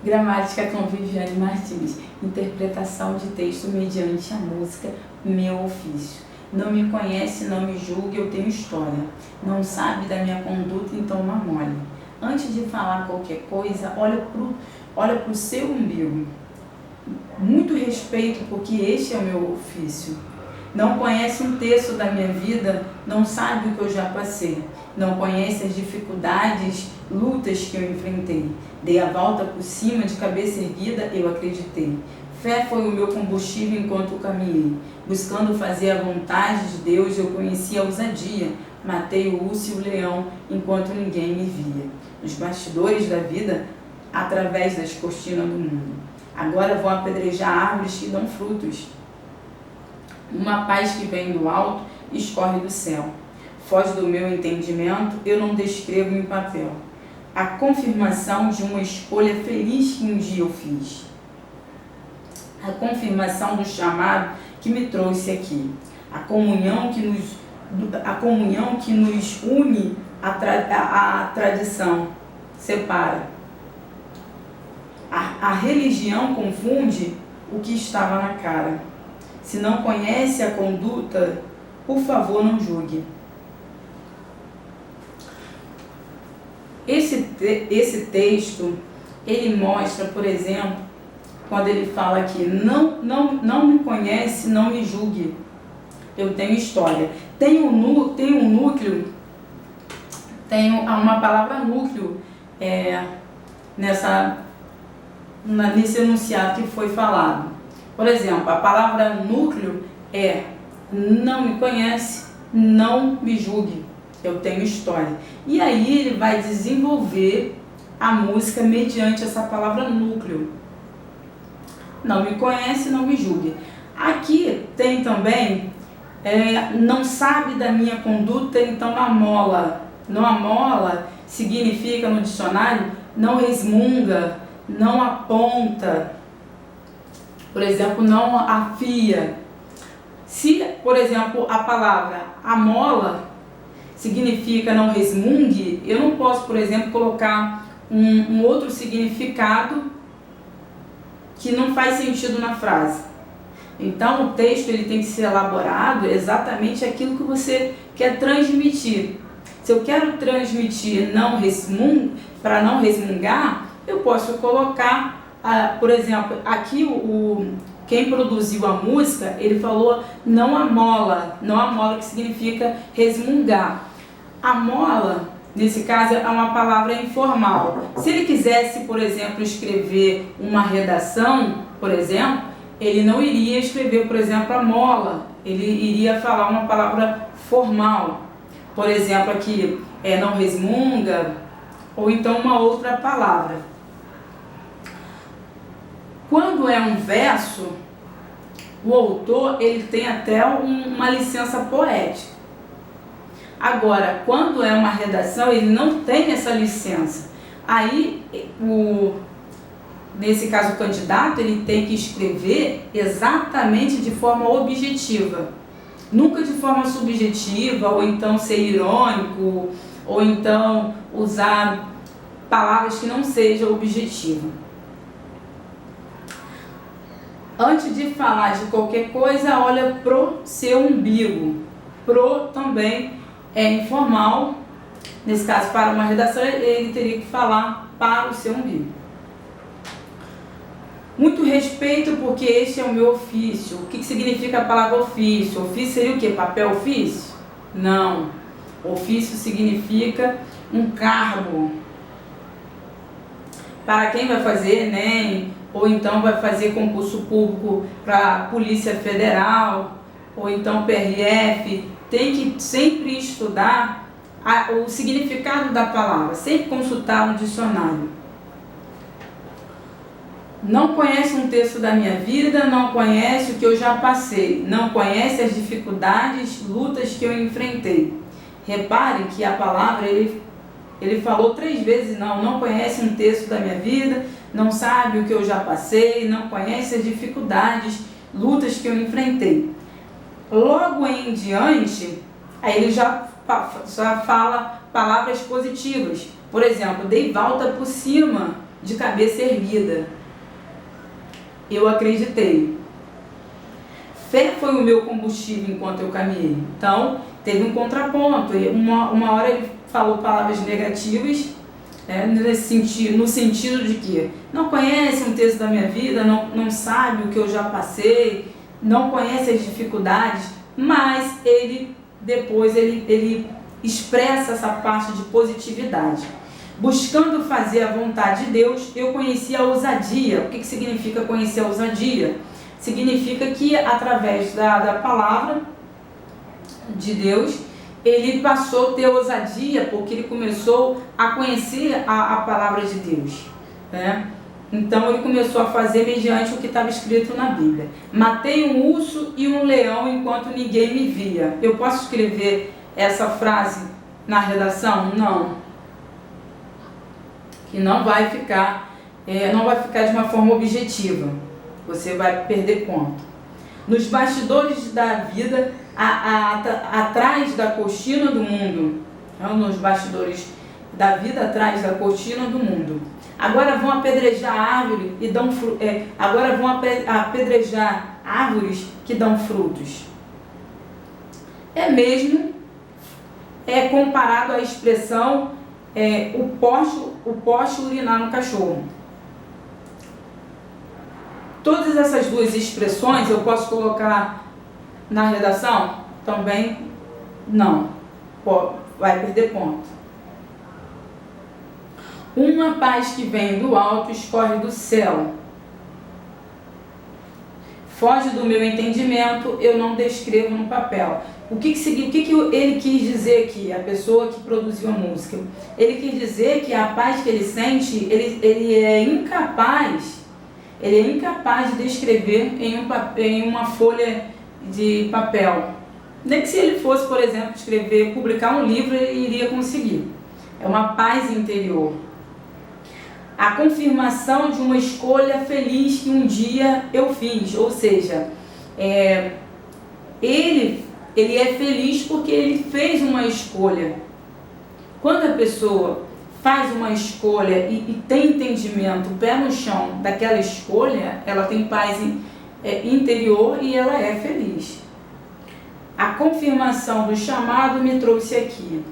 Gramática com Viviane Martins. Interpretação de texto mediante a música Meu Ofício. Não me conhece, não me julgue, eu tenho história. Não sabe da minha conduta, então não mole. Antes de falar qualquer coisa, olha pro seu umbigo. Muito respeito, porque este é o meu ofício. Não conhece um terço da minha vida, não sabe o que eu já passei. Não conhece as dificuldades, lutas que eu enfrentei. Dei a volta por cima, de cabeça erguida, eu acreditei. Fé foi o meu combustível enquanto caminhei. Buscando fazer a vontade de Deus, eu conheci a ousadia. Matei o urso e o leão, enquanto ninguém me via. Nos bastidores da vida, através das cortinas do mundo. Agora vou apedrejar árvores que dão frutos. Uma paz que vem do alto escorre do céu. Foge do meu entendimento, eu não descrevo em papel. A confirmação de uma escolha feliz que um dia eu fiz. A confirmação do chamado que me trouxe aqui. A comunhão que nos une, a tradição separa. A religião confunde o que estava na cara. Se não conhece a conduta, por favor, não julgue. Esse texto, ele mostra, por exemplo, quando ele fala aqui, não me conhece, não me julgue. Eu tenho história. Tem um núcleo, tem uma palavra núcleo nesse enunciado que foi falado. Por exemplo, a palavra núcleo é não me conhece, não me julgue, eu tenho história. E aí ele vai desenvolver a música mediante essa palavra núcleo. Não me conhece, não me julgue. Aqui tem também, não sabe da minha conduta, então amola. Não amola significa no dicionário, não resmunga, não aponta. Por exemplo, não afia. Se, por exemplo, a palavra amola significa não resmungue, eu não posso, por exemplo, colocar um outro significado que não faz sentido na frase. Então, o texto ele tem que ser elaborado exatamente aquilo que você quer transmitir. Se eu quero transmitir para não resmungar, eu posso colocar, por exemplo, aqui quem produziu a música, ele falou não amola, que significa resmungar. Amola, nesse caso, é uma palavra informal. Se ele quisesse, por exemplo, escrever uma redação, por exemplo, ele não iria escrever, por exemplo, amola, ele iria falar uma palavra formal. Por exemplo, aqui não resmunga, ou então uma outra palavra. Quando é um verso, o autor ele tem até uma licença poética. Agora, quando é uma redação, ele não tem essa licença. Aí, nesse caso, o candidato ele tem que escrever exatamente de forma objetiva. Nunca de forma subjetiva, ou então ser irônico, ou então usar palavras que não sejam objetivas. Antes de falar de qualquer coisa, olha pro seu umbigo. Pro também é informal. Nesse caso, para uma redação, ele teria que falar para o seu umbigo. Muito respeito, porque este é o meu ofício. O que significa a palavra ofício? Ofício seria o quê? Papel ofício? Não. Ofício significa um cargo. Para quem vai fazer Enem, ou então vai fazer concurso público para a Polícia Federal, ou então PRF, tem que sempre estudar o significado da palavra, sempre consultar um dicionário. Não conhece um terço da minha vida, não conhece o que eu já passei, não conhece as dificuldades, lutas que eu enfrentei. Repare que a palavra, ele falou 3 vezes não conhece um terço da minha vida, não sabe o que eu já passei, não conhece as dificuldades, lutas que eu enfrentei. Logo em diante, aí ele já fala palavras positivas. Por exemplo, dei volta por cima de cabeça erguida. Eu acreditei. Fé foi o meu combustível enquanto eu caminhei. Então, teve um contraponto. Uma hora ele falou palavras negativas, no sentido de que não conhece um texto da minha vida, não sabe o que eu já passei, não conhece as dificuldades, mas depois ele expressa essa parte de positividade. Buscando fazer a vontade de Deus, eu conheci a ousadia. O que significa conhecer a ousadia? Significa que através da palavra de Deus, ele passou a ter ousadia, porque ele começou a conhecer a palavra de Deus, né? Então ele começou a fazer mediante o que estava escrito na Bíblia. Matei um urso e um leão enquanto ninguém me via. Eu posso escrever essa frase na redação? Não. Que não vai ficar de uma forma objetiva. Você vai perder ponto. Nos bastidores da vida, atrás da cortina do mundo. Então, nos bastidores da vida, atrás da cortina do mundo. Agora vão apedrejar árvores apedrejar árvores que dão frutos. Comparado à expressão o poste urinar no cachorro. Todas essas duas expressões eu posso colocar na redação? Também não. Vai perder ponto. Uma paz que vem do alto escorre do céu. Foge do meu entendimento, eu não descrevo no papel. O que ele quis dizer aqui, a pessoa que produziu a música? Ele quis dizer que a paz que ele sente, ele é incapaz de descrever em uma folha de papel. Nem que se ele fosse, por exemplo, publicar um livro, ele iria conseguir. É uma paz interior. A confirmação de uma escolha feliz que um dia eu fiz. Ou seja, ele é feliz porque ele fez uma escolha. Quando a pessoa faz uma escolha e tem entendimento, pé no chão daquela escolha, ela tem paz interior e ela é feliz. A confirmação do chamado me trouxe aqui.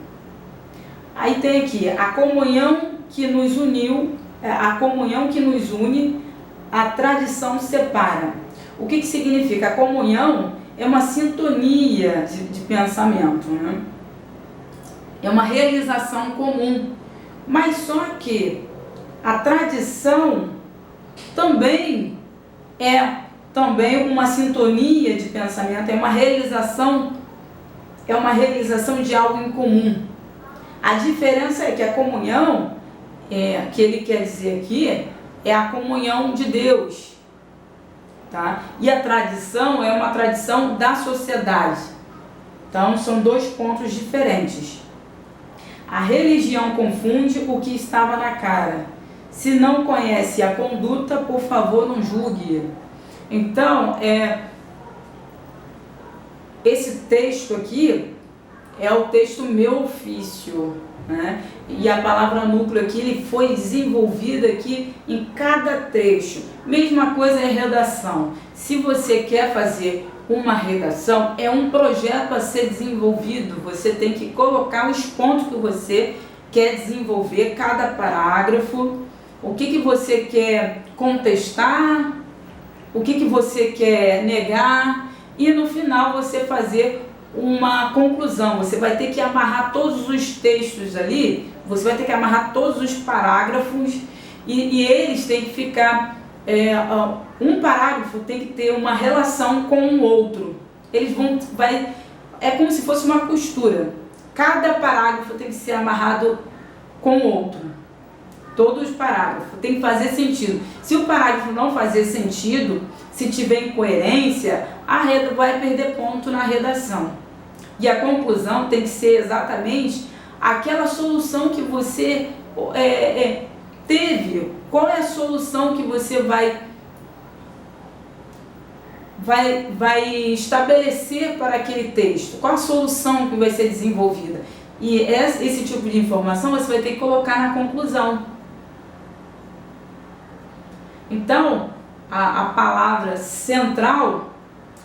Aí tem aqui a comunhão que nos uniu, a comunhão que nos une, a tradição separa. O que significa? A comunhão é uma sintonia de pensamento, né? É uma realização comum. Mas só que a tradição também é uma sintonia de pensamento, é uma realização de algo em comum. A diferença é que a comunhão, que ele quer dizer aqui, é a comunhão de Deus, tá? E a tradição é uma tradição da sociedade. Então são dois pontos diferentes. A religião confunde o que estava na cara. Se não conhece a conduta, por favor, não julgue. Então, esse texto aqui é o texto Meu Ofício, né? E a palavra núcleo aqui, ele foi desenvolvida aqui em cada trecho. Mesma coisa é redação. Se você quer fazer uma redação, é um projeto a ser desenvolvido. Você tem que colocar os pontos que você quer desenvolver, cada parágrafo, o que você quer contestar, o que você quer negar, e no final você fazer uma conclusão. Você vai ter que amarrar todos os textos ali, você vai ter que amarrar todos os parágrafos, e eles têm que ficar... um parágrafo tem que ter uma relação com o outro. É como se fosse uma costura. Cada parágrafo tem que ser amarrado com o outro. Todos os parágrafos tem que fazer sentido. Se o parágrafo não fazer sentido, se tiver incoerência, vai perder ponto na redação. E a conclusão tem que ser exatamente aquela solução que você teve. Qual é a solução que você vai estabelecer para aquele texto? Qual a solução que vai ser desenvolvida? E esse tipo de informação você vai ter que colocar na conclusão. Então, a palavra central,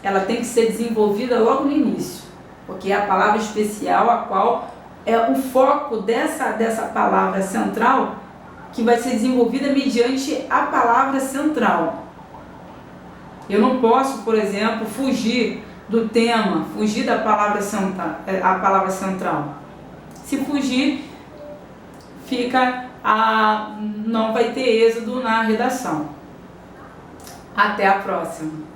ela tem que ser desenvolvida logo no início, porque é a palavra especial, a qual é o foco dessa palavra central, que vai ser desenvolvida mediante a palavra central. Eu não posso, por exemplo, fugir do tema, fugir da palavra central. Se fugir, não vai ter êxodo na redação. Até a próxima!